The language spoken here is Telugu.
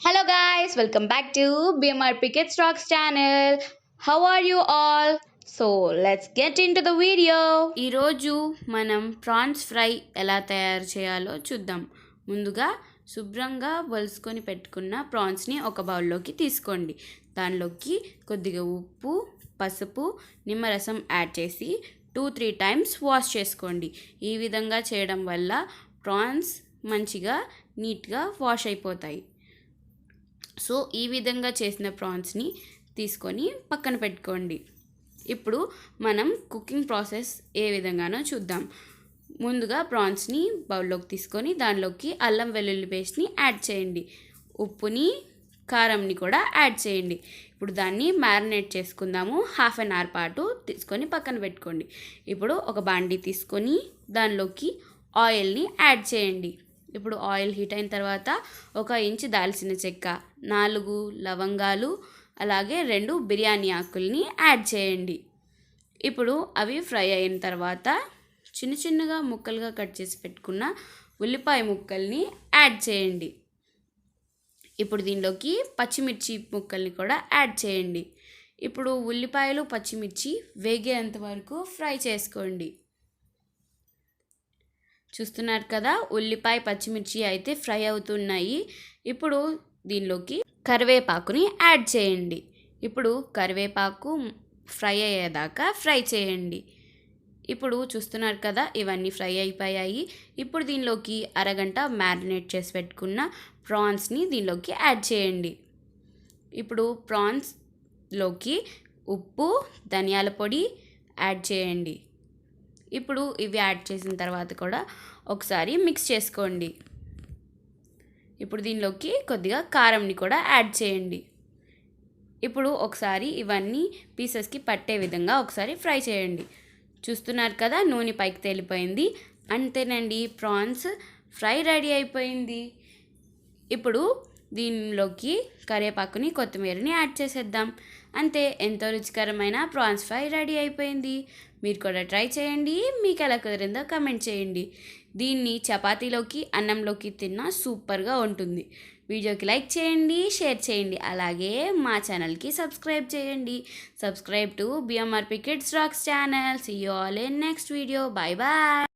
Hello guys, welcome back to BMRPkids Rocks channel. How are you all? So let's get into the video. ఈరోజు మనం ప్రాన్స్ ఫ్రై ఎలా తయారు చేయాలో చూద్దాం. ముందుగా శుభ్రంగా వలుసుకొని పెట్టుకున్న ప్రాన్స్ని ఒక బౌల్లోకి తీసుకోండి. దానిలోకి కొద్దిగా ఉప్పు, పసుపు, నిమ్మరసం యాడ్ చేసి 2-3 టైమ్స్ వాష్ చేసుకోండి. ఈ విధంగా చేయడం వల్ల ప్రాన్స్ మంచిగా నీట్గా వాష్ అయిపోతాయి. సో ఈ విధంగా చేసిన ప్రాన్స్ని తీసుకొని పక్కన పెట్టుకోండి. ఇప్పుడు మనం కుకింగ్ ప్రాసెస్ ఏ విధంగానో చూద్దాం. ముందుగా ప్రాన్స్ని బౌల్లోకి తీసుకొని దానిలోకి అల్లం వెల్లుల్లి పేస్ట్ని యాడ్ చేయండి. ఉప్పుని, కారంని కూడా యాడ్ చేయండి. ఇప్పుడు దాన్ని మ్యారినేట్ చేసుకుందాము. 1/2 అవర్ పాటు తీసుకొని పక్కన పెట్టుకోండి. ఇప్పుడు ఒక బాండీ తీసుకొని దానిలోకి ఆయిల్ని యాడ్ చేయండి. ఇప్పుడు ఆయిల్ హీట్ అయిన తర్వాత 1 ఇంచు దాల్చిన చెక్క, 4 లవంగాలు, అలాగే 2 బిర్యానీ ఆకుల్ని యాడ్ చేయండి. ఇప్పుడు అవి ఫ్రై అయిన తర్వాత చిన్న చిన్నగా ముక్కలుగా కట్ చేసి పెట్టుకున్న ఉల్లిపాయ ముక్కల్ని యాడ్ చేయండి. ఇప్పుడు దీనిలోకి పచ్చిమిర్చి ముక్కల్ని కూడా యాడ్ చేయండి. ఇప్పుడు ఉల్లిపాయలు, పచ్చిమిర్చి వేగేంత వరకు ఫ్రై చేసుకోండి. చూస్తున్నారు కదా, ఉల్లిపాయ, పచ్చిమిర్చి అయితే ఫ్రై అవుతున్నాయి. ఇప్పుడు దీనిలోకి కరివేపాకుని యాడ్ చేయండి. ఇప్పుడు కరివేపాకు ఫ్రై అయ్యేదాకా ఫ్రై చేయండి. ఇప్పుడు చూస్తున్నారు కదా, ఇవన్నీ ఫ్రై అయిపోయాయి. ఇప్పుడు దీనిలోకి అరగంట మ్యారినేట్ చేసి పెట్టుకున్న ప్రాన్స్ని దీనిలోకి యాడ్ చేయండి. ఇప్పుడు ప్రాన్స్లోకి ఉప్పు, ధనియాల పొడి యాడ్ చేయండి. ఇప్పుడు ఇవి యాడ్ చేసిన తర్వాత కూడా ఒకసారి మిక్స్ చేసుకోండి. ఇప్పుడు దీనిలోకి కొద్దిగా కారంని కూడా యాడ్ చేయండి. ఇప్పుడు ఒకసారి ఇవన్నీ పీసెస్కి పట్టే విధంగా ఒకసారి ఫ్రై చేయండి. చూస్తున్నారు కదా, నూనె పైకి తేలిపోయింది. అంతేనండి, ప్రాన్స్ ఫ్రై రెడీ అయిపోయింది. ఇప్పుడు దీనిలోకి కరివేపాకుని, కొత్తిమీరని యాడ్ చేసేద్దాం. అంతే, ఎంతో రుచికరమైన ప్రాన్స్ ఫ్రై రెడీ అయిపోయింది. మీరు కూడా ట్రై చేయండి. మీకు ఎలా కుదిరిందో కమెంట్ చేయండి. దీన్ని చపాతీలోకి, అన్నంలోకి తిన్నా సూపర్గా ఉంటుంది. వీడియోకి లైక్ చేయండి, షేర్ చేయండి, అలాగే మా ఛానల్కి సబ్స్క్రైబ్ చేయండి. Subscribe to BMRPkids Rocks channel. See you all in next video. Bye bye.